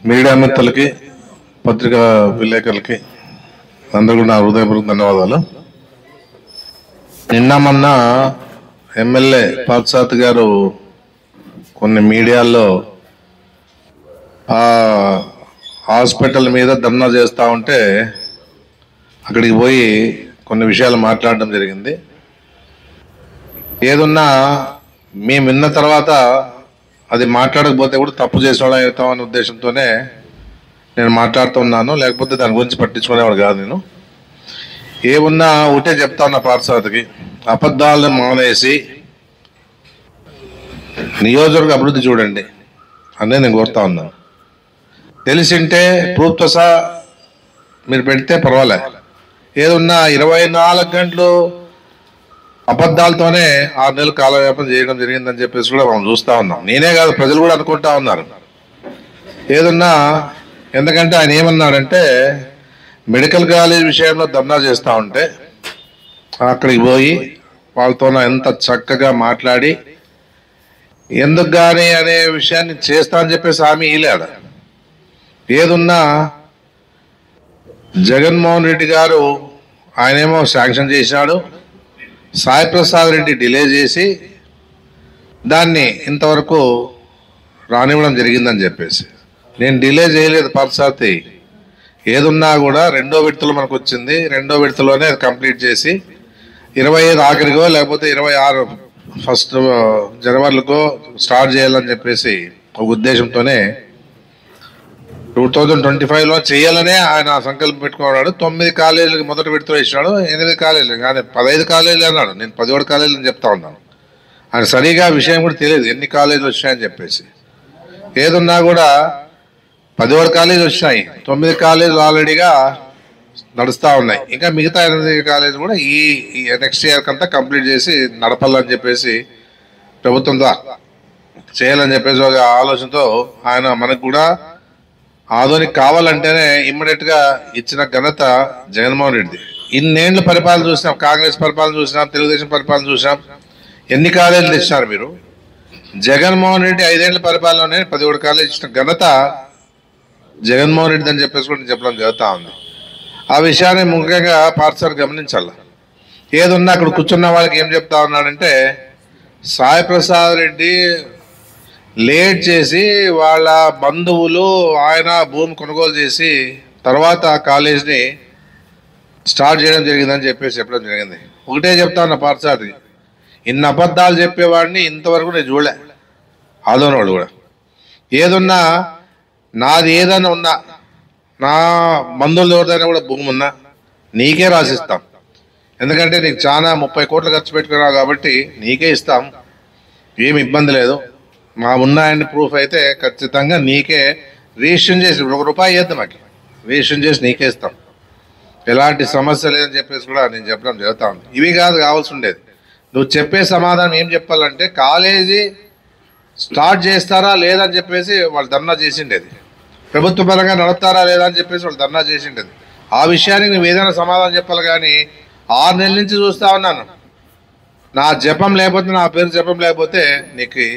Media మిత్రులకి పత్రికా విలేకరులకి అందరూ నా హృదయపూర్వక ధన్యవాదాలు. నిన్న మొన్న ఎమ్మెల్యే పార్థసారథి గారు కొన్ని మీడియాల్లో హాస్పిటల్ మీద ధర్నా చేస్తూ ఉంటే అక్కడికి పోయి కొన్ని విషయాలు మాట్లాడడం జరిగింది. ఏదున్నా మేము విన్న తర్వాత అది మాట్లాడకపోతే కూడా తప్పు చేసేవాళ్ళం అవుతామనే ఉద్దేశంతోనే నేను మాట్లాడుతున్నాను, లేకపోతే దాని గురించి పట్టించుకునేవాడు కాదు. నేను ఏమున్నా ఒకటే చెప్తా ఉన్నా, పార్థసారథికి అబద్ధాలను మానేసి నియోజకవర్గ అభివృద్ధి చూడండి అనే నేను కోరుతా ఉన్నాను. తెలిసింటే ప్రూఫ్తో సహా మీరు పెడితే పర్వాలే. ఏదున్నా 24 గంటలు అబద్ధాలతోనే 6 నెలలు కాలవ్యాపం చేయడం జరిగిందని చెప్పేసి కూడా మనం చూస్తూ ఉన్నాం. నేనే కాదు, ప్రజలు కూడా అనుకుంటా ఉన్నారు. ఏదన్నా ఎందుకంటే ఆయన ఏమన్నాడంటే మెడికల్ కాలేజ్ విషయంలో ధర్నా చేస్తూ ఉంటే అక్కడికి పోయి వాళ్ళతో ఎంత చక్కగా మాట్లాడి ఎందుకు కానీ అనే విషయాన్ని చేస్తా అని చెప్పేసి హామీ ఇలాడు. ఏదున్నా జగన్మోహన్ రెడ్డి గారు ఆయనేమో శాంక్షన్ చేసినాడు, సాయి ప్రసాద్ రెడ్డి డిలే చేసి దాన్ని ఇంతవరకు రానివ్వడం జరిగిందని చెప్పేసి. నేను డిలే చేయలేదు పార్థసారథి. ఏదున్నా కూడా 2వ విడతలో మనకు వచ్చింది, 2వ విడతలోనే కంప్లీట్ చేసి 25 ఆఖరికో లేకపోతే 26 ఫస్ట్ జనవరికో స్టార్ట్ చేయాలని చెప్పేసి ఒక ఉద్దేశంతోనే 2025లో చేయాలనే ఆయన సంకల్పం పెట్టుకున్నాడు. 9 కాలేజీలకు మొదటి విడతలో ఇచ్చినాడు, 8 కాలేజీలు కానీ 15 కాలేజీలు అన్నాడు. నేను 17 కాలేజీలు అని చెప్తా ఉన్నాను. ఆయన సరిగా విషయం కూడా తెలియదు ఎన్ని కాలేజీలు వచ్చాయని చెప్పేసి. ఏదున్నా కూడా 17 కాలేజీలు వచ్చాయి, 9 కాలేజీలు ఆల్రెడీగా నడుస్తూ ఉన్నాయి. ఇంకా మిగతా 8 కాలేజీలు కూడా ఈ నెక్స్ట్ ఇయర్ కంతా కంప్లీట్ చేసి నడపాలని చెప్పేసి ప్రభుత్వం చేయాలని చెప్పేసి ఒక ఆలోచనతో ఆయన మనకు కూడా ఆధునిక కావాలంటేనే ఇమ్మీడియట్గా ఇచ్చిన ఘనత జగన్మోహన్ రెడ్డి. ఇన్నేళ్ల పరిపాలన చూసినాం, కాంగ్రెస్ పరిపాలన చూసినాం, తెలుగుదేశం పరిపాలన చూసినాం. ఎన్ని కాలేజీలు తెచ్చినారు మీరు? జగన్మోహన్ రెడ్డి 5 ఏళ్ల పరిపాలనలోనే 17 కాలేజీలు ఇచ్చిన ఘనత జగన్మోహన్ రెడ్డి అని చెప్పేసి కూడా చెప్పడం జరుగుతూ ఉంది. ఆ విషయాన్ని ముఖ్యంగా పార్థసారథి గమనించాల. ఏదున్నా అక్కడ కూర్చున్న వాళ్ళకి ఏం చెప్తా ఉన్నాడంటే సాయి ప్రసాద్ రెడ్డి లేట్ చేసి వాళ్ళ బంధువులు ఆయన భూమి కొనుగోలు చేసి తర్వాత కాలేజీని స్టార్ట్ చేయడం జరిగిందని చెప్పేసి చెప్పడం జరిగింది. ఒకటే చెప్తా ఉన్నా పార్థసారథి, ఇన్ని అబద్ధాలు చెప్పేవాడిని ఇంతవరకు నేను చూడలే. ఆదోనవాడు కూడా ఏదున్నా నాది ఏదైనా ఉన్నా, నా బంధువులు ఎవరిదైనా కూడా భూమి ఉన్నా నీకే రాసిస్తాం. ఎందుకంటే నీకు చాలా 30 కోట్లు ఖర్చు పెట్టుకున్నావు కాబట్టి నీకే ఇస్తాం, ఏమి ఇబ్బంది లేదు. మా ఉన్నాయని ప్రూఫ్ అయితే ఖచ్చితంగా నీకే రిజిస్ట్రేషన్ చేసి ₹1 చేద్దాం, మాకు రిజిస్ట్రేషన్ చేసి నీకే ఇస్తాం, ఎలాంటి సమస్య లేదని చెప్పేసి కూడా నేను చెప్పడం జరుగుతూ ఉంది. ఇవి కాదు కావాల్సి ఉండేది. నువ్వు చెప్పే సమాధానం ఏం చెప్పాలంటే కాలేజీ స్టార్ట్ చేస్తారా లేదని చెప్పేసి వాళ్ళు ధర్నా చేసిండేది, ప్రభుత్వ పరంగా నడుపుతారా లేదా అని చెప్పేసి వాళ్ళు ధర్నా చేసిండేది. ఆ విషయానికి నువ్వు ఏదైనా సమాధానం చెప్పాలి. కానీ 6 నెలల నుంచి చూస్తూ ఉన్నాను, నా జపం లేకపోతే, నా పేరు జపం లేకపోతే నీకు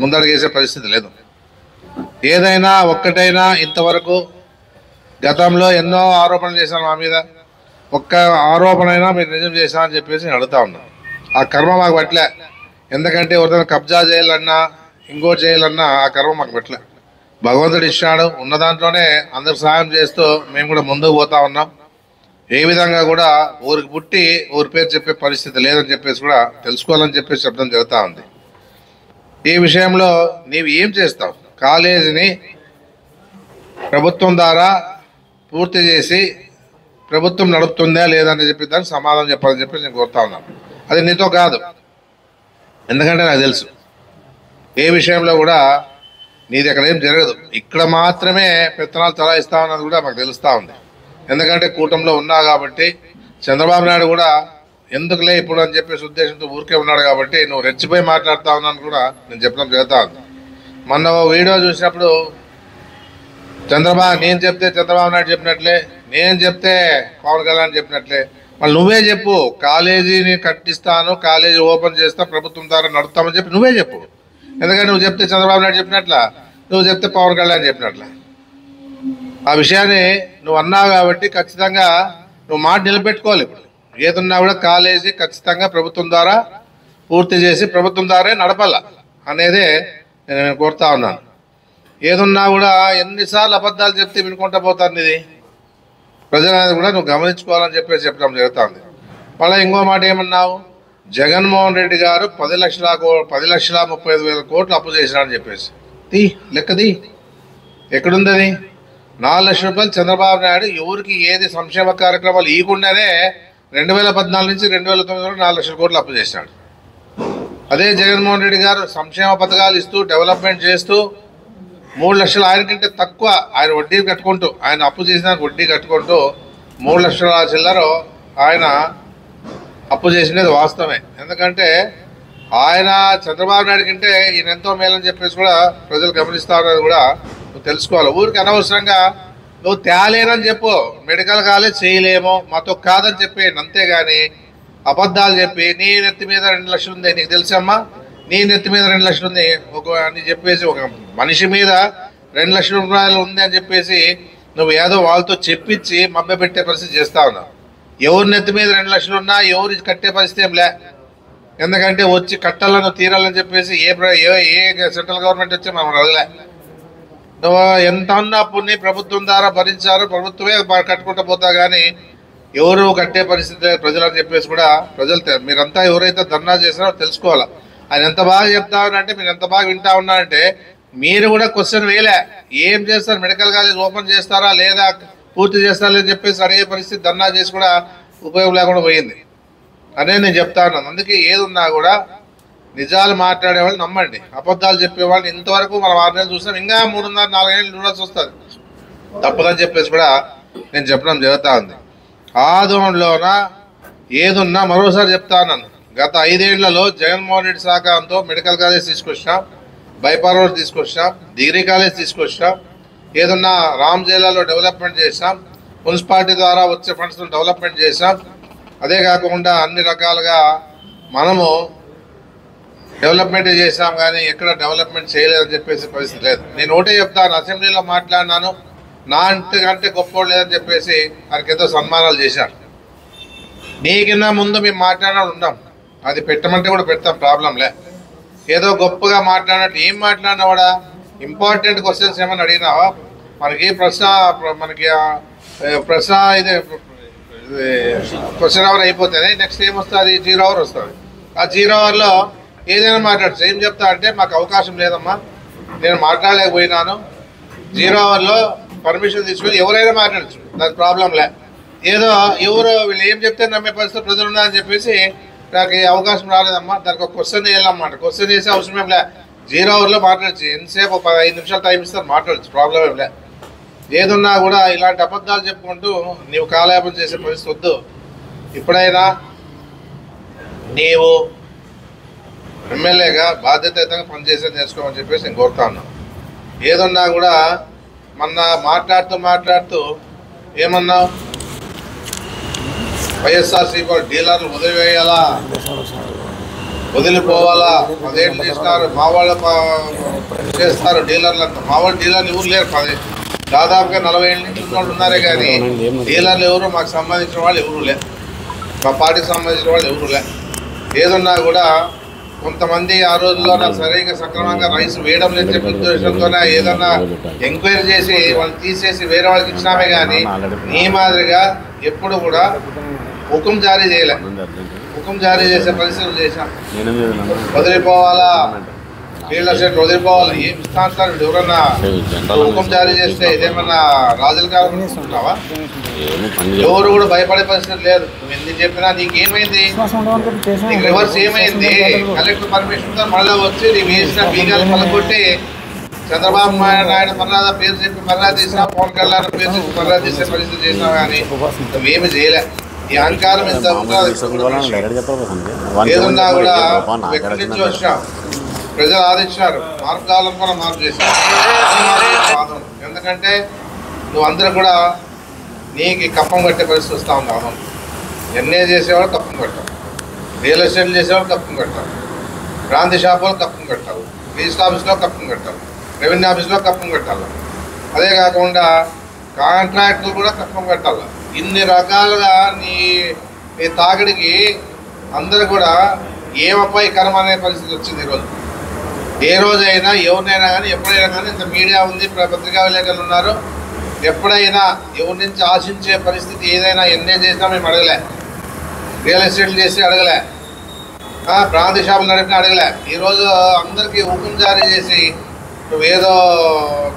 ముందడుగేసే పరిస్థితి లేదు. ఏదైనా ఒక్కటైనా ఇంతవరకు గతంలో ఎన్నో ఆరోపణలు చేశాను మా మీద, ఒక్క ఆరోపణ అయినా మీరు నిజం చేశా అని చెప్పేసి నేను అడుగుతా ఉన్నాను. ఆ కర్మ మాకు పట్టలే. ఎందుకంటే ఎవరిదైనా కబ్జా చేయాలన్నా ఇంకోటి చేయాలన్నా ఆ కర్మ మాకు పట్టలే. భగవంతుడు ఇచ్చాడు, ఉన్న దాంట్లోనే అందరికి సహాయం చేస్తూ మేము కూడా ముందుకు పోతా ఉన్నాం. ఏ విధంగా కూడా ఊరికి పుట్టి ఊరి పేరు చెప్పే పరిస్థితి లేదని చెప్పేసి కూడా తెలుసుకోవాలని చెప్పేసి చెప్పడం జరుగుతూ ఉంది. ఈ విషయంలో నీవు ఏం చేస్తావు? కాలేజీని ప్రభుత్వం ద్వారా పూర్తి చేసి ప్రభుత్వం నడుపుతుందా లేదని చెప్పి దానికి సమాధానం చెప్పాలని చెప్పి నేను కోరుతా ఉన్నాను. అది నీతో కాదు, ఎందుకంటే నాకు తెలుసు ఏ విషయంలో కూడా నీది ఎక్కడ ఏం జరగదు. ఇక్కడ మాత్రమే పెత్తనాలు చలాయిస్తా ఉన్నది కూడా మాకు తెలుస్తూ ఉంది. ఎందుకంటే కూటమిలో ఉన్నా కాబట్టి చంద్రబాబు నాయుడు కూడా ఎందుకులే ఇప్పుడు అని చెప్పేసి ఉద్దేశంతో ఊరికే ఉన్నాడు కాబట్టి నువ్వు రెచ్చిపోయి మాట్లాడుతూ ఉన్నాను కూడా నేను చెప్పడం జరుగుతూ ఉంది. మొన్న వీడియో చూసినప్పుడు నేను చెప్తే చంద్రబాబు నాయుడు చెప్పినట్లే, నేను చెప్తే పవన్ కళ్యాణ్ చెప్పినట్లే, మళ్ళీ నువ్వే చెప్పు కాలేజీని కట్టిస్తాను, కాలేజీ ఓపెన్ చేస్తా, ప్రభుత్వం ద్వారా నడుపుతామని చెప్పి నువ్వే చెప్పు. ఎందుకంటే నువ్వు చెప్తే చంద్రబాబు నాయుడు చెప్పినట్లా, నువ్వు చెప్తే పవన్ కళ్యాణ్ చెప్పినట్లా. ఆ విషయాన్ని నువ్వు అన్నావు కాబట్టి ఖచ్చితంగా నువ్వు మాట నిలబెట్టుకోవాలి. ఇప్పుడు ఏదున్నా కూడా కాలేజీ ఖచ్చితంగా ప్రభుత్వం ద్వారా పూర్తి చేసి ప్రభుత్వం ద్వారా నడపాల అనేదే నేను కోరుతా ఉన్నాను. ఏదున్నా కూడా ఎన్నిసార్లు అబద్ధాలు చెప్తే వినుకుంటా పోతాను. ఇది ప్రజలనేది కూడా నువ్వు గమనించుకోవాలని చెప్పేసి చెప్పడం జరుగుతుంది. మళ్ళీ ఇంకో మాట ఏమన్నావు, జగన్మోహన్ రెడ్డి గారు 10,35,000 కోట్లు అప్పు చేసినారని చెప్పేసి లెక్కది ఎక్కడుంది? అది 4 లక్షల రూపాయలు చంద్రబాబు నాయుడు ఎవరికి ఏది సంక్షేమ కార్యక్రమాలు ఇవ్వకుండానే 2014 నుంచి 2009 వరకు 4 లక్షల కోట్లు అప్పు చేసినాడు. అదే జగన్మోహన్ రెడ్డి గారు సంక్షేమ పథకాలు ఇస్తూ డెవలప్మెంట్ చేస్తూ 3 లక్షలు ఆయన కంటే తక్కువ ఆయన వడ్డీ కట్టుకుంటూ ఆయన అప్పు చేసిన వడ్డీ కట్టుకుంటూ 3 లక్షల చిల్లర ఆయన అప్పు చేసినది వాస్తవమే. ఎందుకంటే ఆయన చంద్రబాబు నాయుడు కంటే ఈయన ఎంతో మేలని చెప్పేసి కూడా ప్రజలు గమనిస్తారని కూడా నువ్వు తెలుసుకోవాలి. ఊరికి అనవసరంగా నువ్వు తేలేనని చెప్పు, మెడికల్ కాలేజ్ చేయలేమో మాతో కాదని చెప్పేయండి, అంతేగాని అబద్ధాలు చెప్పి నీ నెత్తి మీద 2 లక్షలు ఉంది నీకు తెలుసమ్మా, నీ నెత్తి మీద 2 లక్షలు ఉంది అని చెప్పేసి ఒక మనిషి మీద 2 లక్షల రూపాయలు ఉంది అని చెప్పేసి నువ్వు ఏదో వాళ్ళతో చెప్పించి మభ్యపెట్టే పరిస్థితి చేస్తా ఉన్నావు. ఎవరి నెత్తి మీద 2 లక్షలు ఉన్నా ఎవరు కట్టే పరిస్థితి ఏం లే. ఎందుకంటే వచ్చి కట్టాలని తీరాలని చెప్పేసి ఏ సెంట్రల్ గవర్నమెంట్ వచ్చి మనం అడగలే. నువ్వు ఎంత ఉన్న అప్పుని ప్రభుత్వం ద్వారా భరించారు, ప్రభుత్వమే కట్టుకుంటూ పోతా కానీ ఎవరు కట్టే పరిస్థితి ప్రజలని చెప్పేసి కూడా ప్రజలు మీరంతా ఎవరైతే ధర్నా చేసినారో తెలుసుకోవాలా. ఆయన ఎంత బాగా చెప్తా ఉన్నారంటే మీరు ఎంత బాగా వింటా ఉన్నారంటే మీరు కూడా క్వశ్చన్ వేయలే, ఏం చేస్తారు, మెడికల్ కాలేజ్ ఓపెన్ చేస్తారా లేదా పూర్తి చేస్తారా అని చెప్పేసి అడిగే పరిస్థితి ధర్నా చేసి కూడా ఉపయోగం లేకుండా పోయింది అనేది నేను చెప్తా ఉన్నాను. అందుకే ఏది ఉన్నా కూడా నిజాలు మాట్లాడే వాళ్ళు నమ్మండి, అబద్ధాలు చెప్పేవాళ్ళని ఇంతవరకు మనం 6 నెలలు చూస్తాం, ఇంకా 3.5-4 ఏళ్ళు చూడాల్సి వస్తుంది తప్పదని చెప్పేసి కూడా నేను చెప్పడం జరుగుతూ ఉంది. ఆదోళనలోన ఏదున్నా మరోసారి చెప్తా ఉన్నాను, గత 5 ఏళ్లలో జగన్మోహన్ రెడ్డి సహకారంతో మెడికల్ కాలేజ్ తీసుకొచ్చాం, బైపాస్ రోడ్ తీసుకొచ్చాం, డిగ్రీ కాలేజ్ తీసుకొచ్చాం, ఏదన్నా రామ్ జిల్లాలో డెవలప్మెంట్ చేసాం, మున్సిపాలిటీ ద్వారా వచ్చే ఫండ్స్తో డెవలప్మెంట్ చేసాం. అదే కాకుండా అన్ని రకాలుగా మనము డెవలప్మెంట్ చేసాం కానీ ఎక్కడ డెవలప్మెంట్ చేయలేదని చెప్పేసి పరిస్థితి లేదు. నేను ఒకటే చెప్తాను, అసెంబ్లీలో మాట్లాడినాను, నా అంతకంటే గొప్పోడు లేదని చెప్పేసి ఆయనకి ఏదో సన్మానాలు చేశారు. నీకన్నా ముందు మేము మాట్లాడినప్పుడు ఉన్నాం, అది పెట్టమంటే కూడా పెడతాం, ప్రాబ్లంలే. ఏదో గొప్పగా మాట్లాడినట్టు ఏం మాట్లాడినావాడా, ఇంపార్టెంట్ క్వశ్చన్స్ ఏమైనా అడిగినావా? మనకి ప్రశ్న ఇది క్వశ్చన్ అవర్ అయిపోతేనే నెక్స్ట్ ఏమొస్తుంది, 0 అవర్ వస్తుంది. ఆ 0 అవర్లో ఏదైనా మాట్లాడచ్చు. ఏం చెప్తా అంటే మాకు అవకాశం లేదమ్మా, నేను మాట్లాడలేకపోయినాను, 0 అవర్లో పర్మిషన్ తీసుకొని ఎవరైనా మాట్లాడచ్చు, దాని ప్రాబ్లంలే. ఏదో ఎవరో వీళ్ళు ఏం చెప్తే నమ్మే పరిస్థితి ప్రజలు ఉన్నారని చెప్పేసి నాకు అవకాశం రాలేదమ్మా, దానికి ఒక క్వశ్చన్ వేయాలన్నమాట. క్వశ్చన్ వేసే అవసరం ఏం లే, 0 అవర్లో మాట్లాడచ్చు, ఎంతసేపు 15 నిమిషాలు టైం ఇస్తారు మాట్లాడచ్చు, ప్రాబ్లం ఏం లే. ఏదున్నా కూడా ఇలాంటి అబద్ధాలు చెప్పుకుంటూ నీవు కాలయాపన చేసే పరిస్థితి వద్దు. ఇప్పుడైనా నీవు ఎమ్మెల్యేగా బాధ్యతయుతంగా పనిచేసేది చేసుకోమని చెప్పేసి నేను కోరుతా ఉన్నాను. ఏదున్నా కూడా మొన్న మాట్లాడుతూ ఏమన్నావు, వైఎస్ఆర్సీపీ డీలర్లు వదిలివేయాలా, వదిలిపోవాలా, 10 ఏళ్ళు చేసినారు, మా వాళ్ళు చేస్తారు డీలర్లంతా. మా వాళ్ళు డీలర్లు ఎవరు లేరు, దాదాపుగా 40 ఏళ్ళ నుంచి ఉన్నోళ్ళు ఉన్నారే కానీ డీలర్లు ఎవరు మాకు సంబంధించిన వాళ్ళు ఎవరు లే, మా పార్టీకి సంబంధించిన వాళ్ళు ఎవరు లే. ఏదున్నా కూడా కొంతమంది ఆ రోజుల్లో నాకు సరిగ్గా సక్రమంగా రైస్ వేయడం లేని చెప్పి ఉద్దేశంతోనే ఏదన్నా ఎంక్వైరీ చేసి వాళ్ళు తీసేసి వేరే వాళ్ళకి ఇచ్చినామే కానీ నీ మాదిరిగా ఎప్పుడు కూడా హుకుం జారీ చేయలే. హుకుం జారీ చేసే పరిస్థితులు చేశాం. వదిలిపోవాలా, వీళ్ళ సెట్లు వదిలిపోవాలి, ఏం ఇస్తాను ఎవరన్నా హుకుం జారీ చేస్తే ఇదేమన్నా రాజుల కాలం అనుకుంటున్నావా? ఎవరు కూడా భయపడే పరిస్థితి లేదు. నువ్వు ఎందుకు చెప్పినా నీకేమైంది, నీకు రివర్స్ ఏమైంది, కలెక్టర్ పర్మిషన్తో మళ్ళీ వచ్చి నీకు వేసిన బీగాలు పలకొట్టి చంద్రబాబు నాయుడు మర్యాద పేరు చెప్పి మర్యాద తీసినా, పవన్ కళ్యాణ్ పేరు చెప్పి మర్యాద తీసే పరిస్థితి చేసినావు కానీ నువ్వేమి చేయలే. ఈ అహంకారం ఎంత ఏదున్నా కూడా ఎక్కడి నుంచి వచ్చాం, ప్రజలు ఆదించినారు, మార్గాలను కూడా మార్పు చేశారు. ఎందుకంటే నువ్వు అందరూ కూడా నీకు కప్పం కట్టే పరిస్థితి వస్తూ ఉంది. అవును, ఎన్ఏ చేసేవాళ్ళు కప్పం కట్టావు, రియల్ ఎస్టేట్ చేసేవాళ్ళు కప్పం కట్టావు, బ్రాంతి షాపులు కప్పం కట్టావు, రిజిస్టర్ ఆఫీస్లో కప్పం కట్టావు, రెవెన్యూ ఆఫీస్లో కప్పం కట్టాలి. అదే కాకుండా కాంట్రాక్టులు కూడా కప్పం కట్టాలి. ఇన్ని రకాలుగా నీ తాకిడికి అందరూ కూడా ఏమపై కర్మ అనే పరిస్థితి వచ్చింది ఈరోజు. ఏ రోజైనా ఎవరినైనా కానీ ఎప్పుడైనా కానీ ఇంత మీడియా ఉంది, పత్రికా విలేకరులు ఉన్నారు, ఎప్పుడైనా ఎవరి నుంచి ఆశించే పరిస్థితి ఏదైనా ఎన్నే చేసినా మేము అడగలే, రియల్ ఎస్టేట్లు చేసి అడగలే, ప్రాంతీయ షాపులు నడిపినా అడగలే. ఈరోజు అందరికీ హుకుం జారీ చేసి నువ్వు ఏదో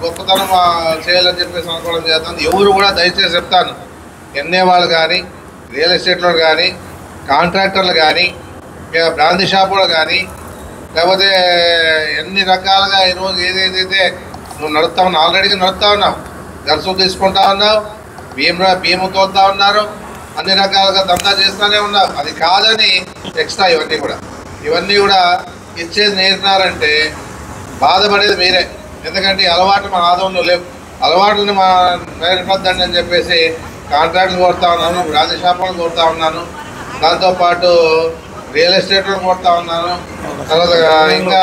గొప్పతనం చేయాలని చెప్పేసి అనుకోవడం చేస్తాను. ఎవరు కూడా దయచేసి చెప్తాను, ఎన్ఏ వాళ్ళు కానీ, రియల్ ఎస్టేట్లో కానీ, కాంట్రాక్టర్లు కానీ, బ్రాందీ షాపులు కానీ, లేకపోతే ఎన్ని రకాలుగా ఈరోజు ఏదైతే నువ్వు నడుపుతా ఉన్నావు, ఆల్రెడీ నడుపుతా ఉన్నావు, గర్సులు తీసుకుంటా ఉన్నావు, బియ్యం తోలుతా ఉన్నారు, అన్ని రకాలుగా దందా చేస్తూనే ఉన్నావు. అది కాదని ఎక్స్ట్రా ఇవన్నీ కూడా ఇచ్చేది నేర్పినారంటే బాధపడేది మీరే. ఎందుకంటే అలవాట్లు మన ఆదంలో లేవు. అలవాట్లని మా నేర్పద్దండి అని చెప్పేసి కాంట్రాక్ట్లు కొడతా ఉన్నాను, బ్రాందీ షాపులను కొడతా ఉన్నాను, దాంతోపాటు రియల్ ఎస్టేట్లను కొడతా ఉన్నాను. తర్వాత ఇంకా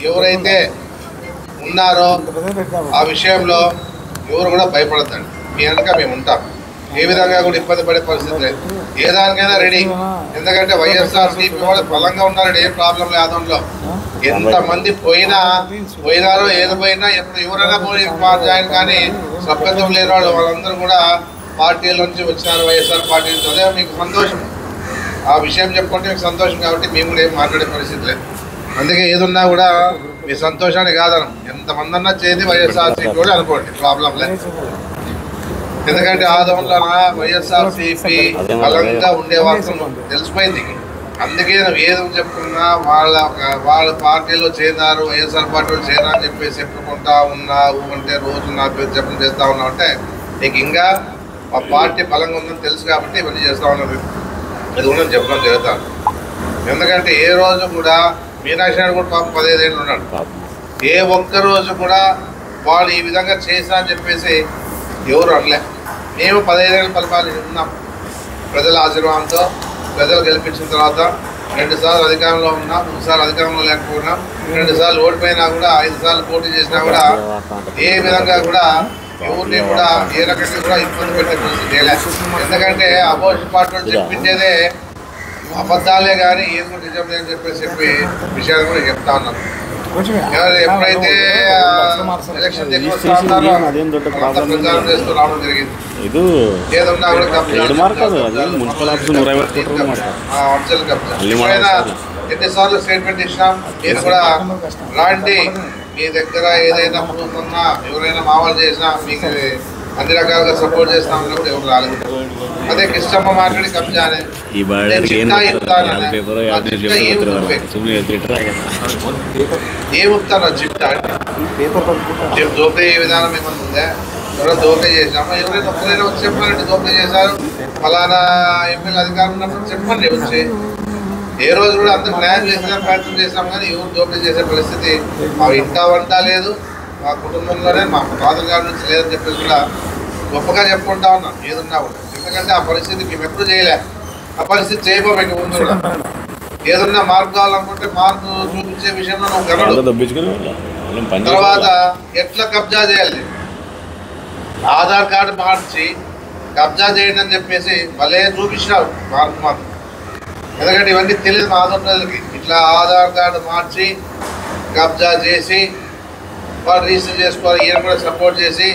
ఎవరైతే ఉన్నారో ఆ విషయంలో ఎవరు కూడా భయపడద్దండి. మీ వెనక మేము ఉంటాం. ఏ విధంగా కూడా ఇబ్బంది పడే పరిస్థితి లేదు. ఏ దానికైనా రెడీ. ఎందుకంటే వైఎస్ఆర్సీపీ వాళ్ళు బలంగా ఉన్నారండి, ఏం ప్రాబ్లం లేదు. ఆదంలో ఎంతమంది పోయినారో ఏది పోయినా ఎప్పుడు ఎవరైనా పోయి జాయిన్ కానీ సభ్యత్వం లేని వాళ్ళు వాళ్ళందరూ కూడా పార్టీల నుంచి వచ్చినారు, వైఎస్ఆర్ పార్టీ నుంచి. అదే మీకు సంతోషం, ఆ విషయం చెప్పుకుంటే మీకు సంతోషం. కాబట్టి మేము కూడా ఏం మాట్లాడే పరిస్థితి లేదు. అందుకే ఏదున్నా కూడా మీ సంతోషాన్ని కాదనం, ఎంతమంది అన్నా చేసి వైఎస్ఆర్సీపీ కూడా అనుకోండి, ప్రాబ్లం లేదు. ఎందుకంటే ఆదంలో వైఎస్ఆర్సీపీ బలంగా ఉండే వాళ్ళం తెలిసిపోయింది. అందుకే నువ్వు ఏదో చెప్పుకున్నా వాళ్ళ పార్టీలో చేరినారు, వైఎస్ఆర్ పార్టీలో చేరా అని చెప్పేసి చెప్పుకుంటా ఉన్నావు అంటే, రోజు నా పేరు చెప్పడం చేస్తూ ఉన్నావు అంటే నీకు ఇంకా ఆ పార్టీ బలంగా ఉందని తెలుసు కాబట్టి ఇవన్నీ చేస్తూ ఉన్నావు. ఇది కూడా చెప్పడం జరుగుతాను. ఎందుకంటే ఏ రోజు కూడా మీనాక్షి నాయుడు కూడా పాపం 15 ఏళ్ళు ఉన్నాడు. ఏ ఒక్కరోజు కూడా వాళ్ళు ఈ విధంగా చేశా అని చెప్పేసి ఎవరు అనలే. మేము 15 ఏళ్ళు పరిపాలన ఉన్నాం. ప్రజల ఆశీర్వాదంతో ప్రజలు గెలిపించిన తర్వాత 2 సార్లు అధికారంలో ఉన్నాం, 3 సార్లు అధికారంలో లేకపోయినాం, 2 సార్లు ఓడిపోయినా కూడా, 5 సార్లు పోటీ చేసినా కూడా ఏ విధంగా కూడా ఎవరిని కూడా ఏ రకంగా కూడా ఇబ్బంది పెట్టే పరిస్థితి లేదు. ఎందుకంటే అపోజిషన్ పార్టీలు చెప్పించేదే అబద్ధాలే కానీ ఏది కూడా నిజం లేదని చెప్పి విషయాలు కూడా చెప్తా ఉన్నాం. ఎప్పుడైతే ఎలక్షన్ ప్రచారం చేస్తూ రావడం జరిగింది, ఏదన్నా కూడా ఎప్పుడైనా ఎన్నిసార్లు స్టేట్మెంట్ ఇచ్చినాం. నేను కూడా రాండి, మీ దగ్గర ఏదైనా ప్రూఫ్ ఉన్నా, ఎవరైనా మామూలు చేసినా మీకు అన్ని రకాలుగా సపోర్ట్ చేస్తామన్నప్పుడు ఎవరు రాలేదు. అదే కృష్ణమ్మ మాట్లాడి కబ్జానే ఏముతాను చిట్టా దోపిడీ విధానం ఏమన్నా ఉందా? ఎవరైనా దోపిడీ చేసినామా? ఎవరైనా ఒక్కరైనా వచ్చి చెప్పాలంటే దోపిడీ చేశారు ఫలానా ఎంపీలు అధికారం ఉన్నప్పుడు చెప్పండి వచ్చి. ఏ రోజు కూడా అందరూ న్యాయం చేసిన ప్రయత్నం చేసినాం కానీ ఎవరు దోపిడీ చేసే పరిస్థితి మా ఇంటా వంట లేదు, మా కుటుంబంలోనే మా ఫాదర్ గారి నుంచి లేదని చెప్పేసి కూడా గొప్పగా చెప్పుకుంటా ఉన్నాం ఏదున్నా కూడా. ఎందుకంటే ఆ పరిస్థితి మేము ఎప్పుడు చేయలే, ఆ పరిస్థితి చేయబోమేకి ముందు కూడా. ఏదన్నా మార్పు కావాలనుకుంటే మార్పు చూపించే విషయంలో నువ్వు గమనం. తర్వాత ఎట్లా కబ్జా చేయాలి, ఆధార్ కార్డు మార్చి కబ్జా చేయండి అని చెప్పేసి భలే చూపించినారు మార్పు మాత్రం. ఎందుకంటే ఇవన్నీ తెలియదు మా ఆధార్ ప్రజలకి. ఇట్లా ఆధార్ కార్డు మార్చి కబ్జా చేసి వాళ్ళు రిజిస్టర్ చేసుకోవాలి, ఈయన కూడా సపోర్ట్ చేసి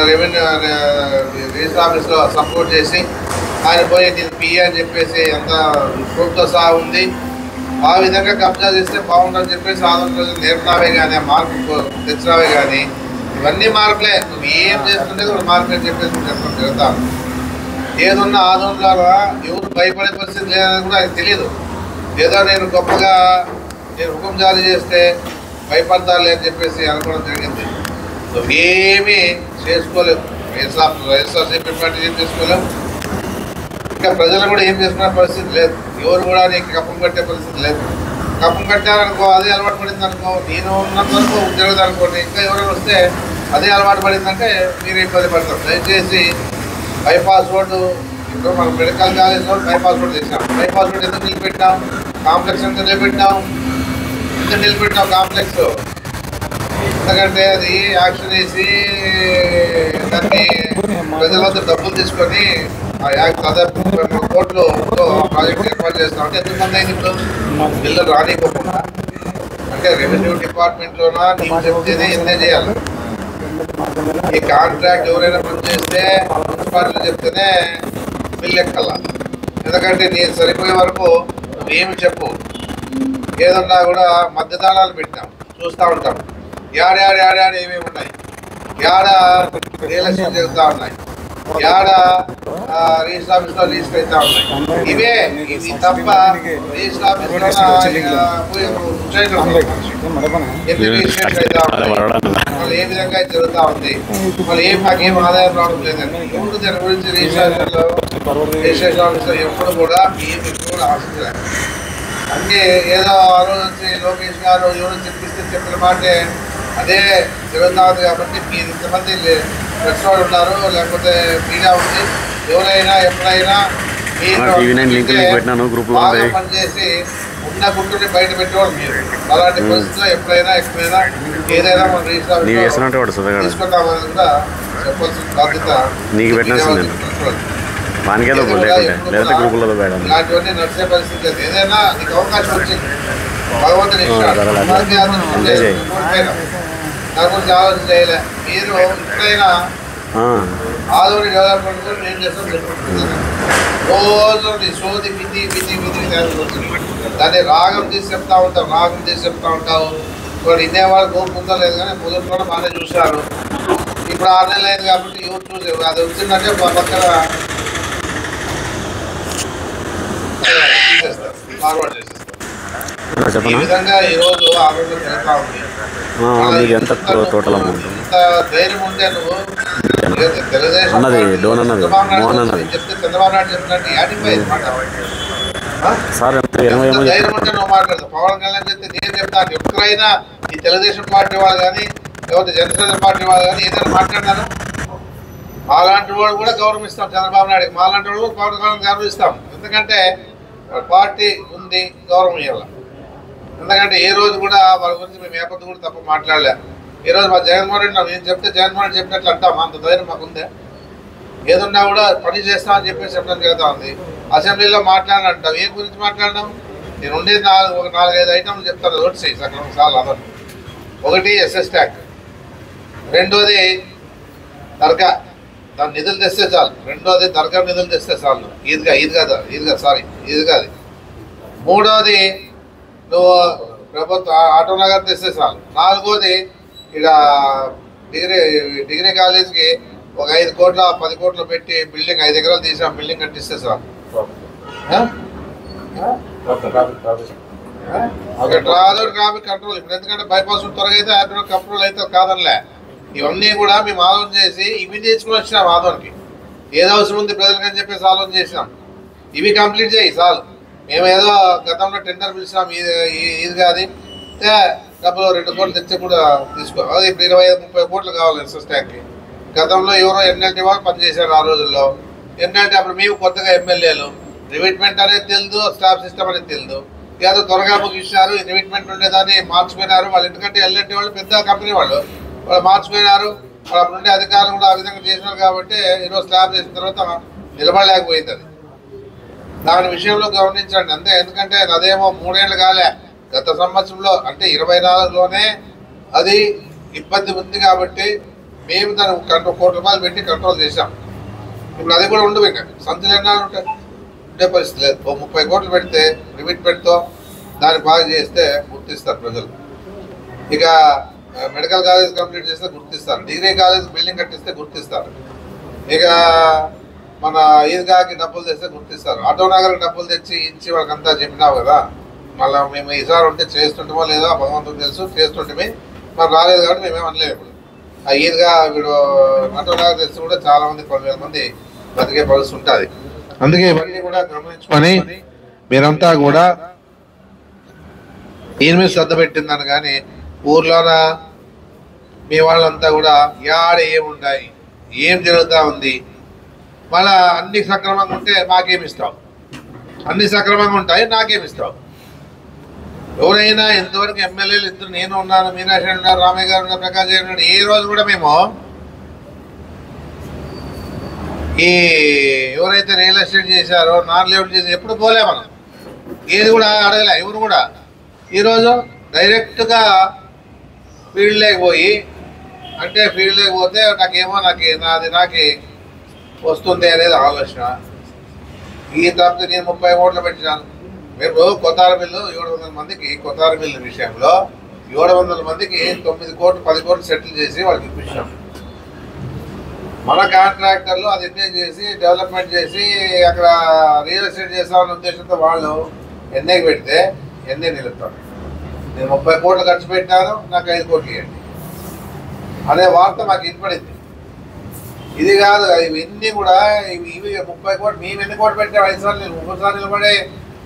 రెవెన్యూ రిజిస్టర్ ఆఫీస్లో సపోర్ట్ చేసి ఆయన పోయి నేను పిఏ అని చెప్పేసి అంత ప్రూఫ్తో సహా ఉంది. ఆ విధంగా కబ్జా చేస్తే బాగుంటుందని చెప్పేసి ఆధార్ ప్రజలు నేర్పినావే కానీ, మార్పు తెచ్చినావే కానీ ఇవన్నీ మార్పులే. నువ్వు ఏం చేస్తుంటే కూడా మార్పు అని చెప్పేసి చెప్పడం జరుగుతాను. ఏదున్నా ఆదంలో ఎవరు భయపడే పరిస్థితి లేదని కూడా ఆయనకు తెలియదు. ఏదో నేను గొప్పగా నేను హుకుం జారీ చేస్తే భయపడతారులే అని చెప్పేసి అనుకోవడం జరిగింది. నువ్వు ఏమీ చేసుకోలేవు, వైఎస్ఆర్సీపీ పార్టీ ఏం చేసుకోలేవు, ఇంకా ప్రజలు కూడా ఏం చేసుకునే పరిస్థితి లేదు. ఎవరు కూడా నీకు కప్పం కట్టే పరిస్థితి లేదు. కప్పం కట్టారనుకో, అదే అలవాటు పడింది అనుకో, నేను ఉన్నంత వరకు జరగదు అనుకోండి. ఇంకా ఎవరైనా వస్తే అదే అలవాటు పడిందంటే మీరు ఇబ్బంది పడతారు. దయచేసి బైపాస్ రోడ్డు ఇప్పుడు మనం మెడికల్ కాలేజ్లో బైపాస్ రోడ్ చేసినాం. బైపాస్ రోడ్ ఎందుకు నిలబెట్టాం? కాంప్లెక్స్ ఎంత నిలబెట్టాం? ఎంత నిలబెట్టాం కాంప్లెక్స్? ఎందుకంటే అది యాక్షన్ వేసి దాన్ని ప్రజలంతా డబ్బులు తీసుకొని దాదాపు 33 కోట్లు ప్రాజెక్ట్ ఏర్పాటు చేస్తామంటే ఎంతమంది అయింది ఇప్పుడు బిల్లు రానివ్వకుండా? అంటే రెవెన్యూ డిపార్ట్మెంట్లోనా నీకు చెప్తేనే ఎంతే చేయాలి. ఈ కాంట్రాక్ట్ ఎవరైనా పని చేస్తే మున్సిపాలిటీ చెప్తేనే బిల్లు ఎక్కల్లా. ఎందుకంటే నేను సరిపోయే వరకు నువ్వేమి చెప్పు. ఏదన్నా కూడా మధ్యదానాలు పెట్టాం చూస్తూ ఉంటాం. యాడ ఏమేమి ఉన్నాయి, యాడ రియల్ ఎస్టేట్ జరుగుతూ ఉన్నాయి, యాడ రిజిస్టర్ ఆఫీస్లో రిజిస్టర్ అవుతా ఉన్నాయి. ఇవి తప్ప రిజిస్టర్ ఆఫీస్లో మళ్ళీ ఏ విధంగా జరుగుతూ ఉంది, మళ్ళీ మాకేం ఆదాయం రావడం లేదండి. ఇప్పుడు దాని గురించి రిజిస్ట్రేషన్ ఆఫీస్లో ఎప్పుడు కూడా ఏమి కూడా ఆశించలేదు. అంటే ఏదో ఆ రోజు వచ్చి లోకేష్ గారు ఎవరు చెప్పిన మాటే అదే జరుగుతూ ఉంది. కాబట్టి మీరు ఇంతమంది ప్రెస్ వాళ్ళు ఉన్నారు, లేకపోతే మీడియా ఉంది, ఎవరైనా ఎప్పుడైనా బాగా పనిచేసి ఉన్న గుట్టుని బయట పెట్టేవాళ్ళు మీరు. అలాంటి పరిస్థితుల్లో ఎప్పుడైనా ఏదైనా మనం తీసుకుంటామని కూడా చెప్పాల్సిన బాధ్యత ఇలాంటివన్నీ నడిచే పరిస్థితి లేదు. ఏదైనా నీకు అవకాశం వచ్చింది, భగవంతుని ఇష్టాడు, దాని గురించి ఆలోచన చేయలే. మీరు ఎప్పుడైనా ఆదోని డెవలప్మెంట్ కూడా నేను చేస్తాను చెప్పుకుంటున్నాను. రోజు సోది విధి దాన్ని రాగం తీసి చెప్తా ఉంటావు. ఇప్పుడు ఇన్నేవాళ్ళు కోరుకుందో లేదు కానీ మొదటి కూడా బాగానే చూశారు. ఇప్పుడు 6 నెలలు అయింది కాబట్టి ఎవరు చూసారు. అది వచ్చిందంటే పక్కన ఫార్వర్డ్ చేసేస్తారు. ఈ విధంగా ఈరోజు ఆరోగ్యం జరుగుతూ ఉంది. ఇంత ధైర్యం ఉంటే నువ్వు తెలుగుదేశం చెప్తే చంద్రబాబు నాయుడు చెప్పినట్టు యాడిపోయింది మాట. ధైర్యం ఉంటే నువ్వు మాట్లాడతావు. పవన్ కళ్యాణ్ చెప్తే నేను చెప్తాను. ఎక్కడైనా ఈ తెలుగుదేశం పార్టీ వాళ్ళు కానీ లేకపోతే జనసేన పార్టీ వాళ్ళు కానీ ఏదైనా మాట్లాడినారు, అలాంటి వాళ్ళు కూడా గౌరవిస్తాం. చంద్రబాబు నాయుడు మాలాంటి వాళ్ళు పవన్ కళ్యాణ్ గౌరవిస్తాం. ఎందుకంటే పార్టీ ఉంది, గౌరవం ఇవ్వాలి. ఎందుకంటే ఏ రోజు కూడా వాళ్ళ గురించి మేము ఏపొద్దు కూడా తప్ప మాట్లాడలే. ఈ రోజు మా జగన్మోహన్ రెడ్డి నేను చెప్తే జగన్మోహన్ రెడ్డి చెప్పినట్లు అంటాం. అంత ధైర్యం మాకుందే. ఏదన్నా కూడా పని చేస్తామని చెప్పేసి చెప్పడం జరుగుతూ ఉంది. అసెంబ్లీలో మాట్లాడినంటాం. ఏ గురించి మాట్లాడినాం? నేను ఉండేది 4-5 ఐటమ్లు చెప్తాను. నోట్ చేయి సగం సార్లు అదొకటి. ఒకటి ఎస్ఎస్ ట్యాక్స్, రెండోది దర్గా దాని నిధులు తెస్తే చాలు, రెండోది దర్గా నిధులు తెస్తే చాలు, ఈద్గాది. మూడోది నువ్వు ప్రభుత్వ ఆటో నగర్ తెస్తే చాలు. నాలుగోది ఇక డిగ్రీ కాలేజ్కి ఒక 5 కోట్ల 10 కోట్లు పెట్టి బిల్డింగ్ 5 ఎకరాలు తీసాం, బిల్డింగ్ కట్టిస్తే చాలు. ట్రాఫిక్ కంట్రోల్ ఇప్పుడు ఎందుకంటే బైపాస్ త్వరగా అయితే కంట్రోల్ అయితే కాదనిలే. ఇవన్నీ కూడా మేము ఆలోచన చేసి ఇవి తీసుకుని వచ్చినాం. ఆదోనికి ఏదో అవసరం ఉంది ప్రజలకని చెప్పేసి ఆలోచన చేసినాం. ఇవి కంప్లీట్ చేయి చాలు. మేము ఏదో గతంలో టెండర్ పిలిచినాం ఇది కాదు, డబ్బులు 2 కోట్లు తెచ్చి కూడా తీసుకో. అది ఇప్పుడు 25-30 కోట్లు కావాలి ఎస్ఎస్ ట్యాంక్కి. గతంలో ఎవరో ఎన్ఎల్టీ వాళ్ళు పనిచేశారు ఆ రోజుల్లో. ఎన్ఎల్టీ అప్పుడు మేము కొత్తగా ఎమ్మెల్యేలు, రివిట్మెంట్ అనేది తెలియదు, స్టాఫ్ సిస్టమ్ అనేది తెలియదు. ఏదో త్వరగా ముగిస్తున్నారు, రివిట్మెంట్ ఉండేదాన్ని మార్చిపోయినారు వాళ్ళు. ఎందుకంటే ఎల్ఎన్టీ వాళ్ళు పెద్ద కంపెనీ వాళ్ళు మార్చిపోయినారు. వాళ్ళు అప్పుడు ఉండే అధికారులు కూడా ఆ విధంగా చేసినారు. కాబట్టి ఈరోజు స్లాబ్ చేసిన తర్వాత నిలబడలేకపోయింది. అది దాని విషయంలో గమనించండి అంతే. ఎందుకంటే అదేమో 3 ఏళ్ళు కాలే, గత సంవత్సరంలో అంటే 24లోనే అది ఇబ్బంది ఉంది. కాబట్టి మేము దాన్ని 1 కోటి రూపాయలు పెట్టి కంట్రోల్ చేసాం. ఇప్పుడు అది కూడా ఉండవు. ఇంకా సంచులు ఎన్నాళ్ళు ఉంటాయి, ఉండే పరిస్థితి లేదు. 30 కోట్లు పెడితే రిమిట్మెంట్తో దాన్ని బాగా చేస్తే గుర్తిస్తారు ప్రజలు. ఇక మెడికల్ కాలేజ్ కంప్లీట్ చేస్తే గుర్తిస్తారు, డిగ్రీ కాలేజ్ బిల్డింగ్ కట్టిస్తే గుర్తిస్తారు, ఇక మన ఈద్గాకి డబ్బులు తెస్తే గుర్తిస్తారు, ఆటో నగర్కి డబ్బులు తెచ్చి ఇచ్చి వాళ్ళకంతా చెప్పినావు కదా. మళ్ళీ మేము ఈసారి ఉంటే చేస్తుంటామో లేదో భగవంతుడికి తెలుసు, చేస్తుంటే మరి రాలేదు కాబట్టి మేమేం అనలేము. ఇప్పుడు ఆ ఈద్గా వీడు ఆటో నగర్ తెచ్చి కూడా చాలా మంది 10,000 మంది బతికే పరిస్థితి ఉంటుంది. అందుకే ఇవన్నీ కూడా గమనించుకొని మీరంతా కూడా దీని మీద శ్రద్ధ పెట్టిందని. కానీ ఊర్లోన మీ వాళ్ళంతా కూడా యాడ ఏముంటాయి, ఏం జరుగుతూ ఉంది, మళ్ళా అన్ని సక్రమంగా ఉంటే మాకేమిస్తావు, అన్ని సక్రమంగా ఉంటాయి నాకేమిస్తావు. ఎవరైనా ఇంతవరకు ఎమ్మెల్యేలు ఇద్దరు, నేను ఉన్నాను, మీనాక్షి ఉన్నారు, రామయ్య గారు ఉన్నారు, ప్రకాష్ గారు ఉన్నారు, ఏ రోజు కూడా మేము ఈ ఎవరైతే రియల్ ఎస్టేట్ చేశారో నాన్ లేఅవుట్ చేసి ఎప్పుడు పోలే మనం, ఏది కూడా అడగలే ఎవరు కూడా. ఈరోజు డైరెక్ట్గా ఫీల్డ్ లేకపోయి అంటే ఫీల్డ్ లేకపోతే నాకు వస్తుంది అనేది ఆలోచన. ఈ తప్ప నేను 30 కోట్లు పెట్టినాను. మేము కొత్తార మిల్లు 700 మందికి, కొత్తార మిల్లు విషయంలో 700 మందికి 9 కోట్లు 10 కోట్లు సెటిల్ చేసి వాళ్ళకి ఇప్పించాం. మన కాంట్రాక్టర్లు అది ఎన్నే చేసి డెవలప్మెంట్ చేసి అక్కడ రియల్ ఎస్టేట్ చేస్తామన్న ఉద్దేశంతో వాళ్ళు ఎన్ఐకి పెడితే ఎన్ఐ నిలుపుతాడు. నేను 30 కోట్లు ఖర్చు పెట్టాను, నాకు 5 కోట్లు ఇవ్వండి అనే వార్త మాకు వినపడింది. ఇది కాదు, ఇవన్నీ కూడా ఇవి 30 కోట్లు మేము ఎన్ని కోట్లు పెట్టాము? 5 సార్లు 3 సార్లు నిలబడి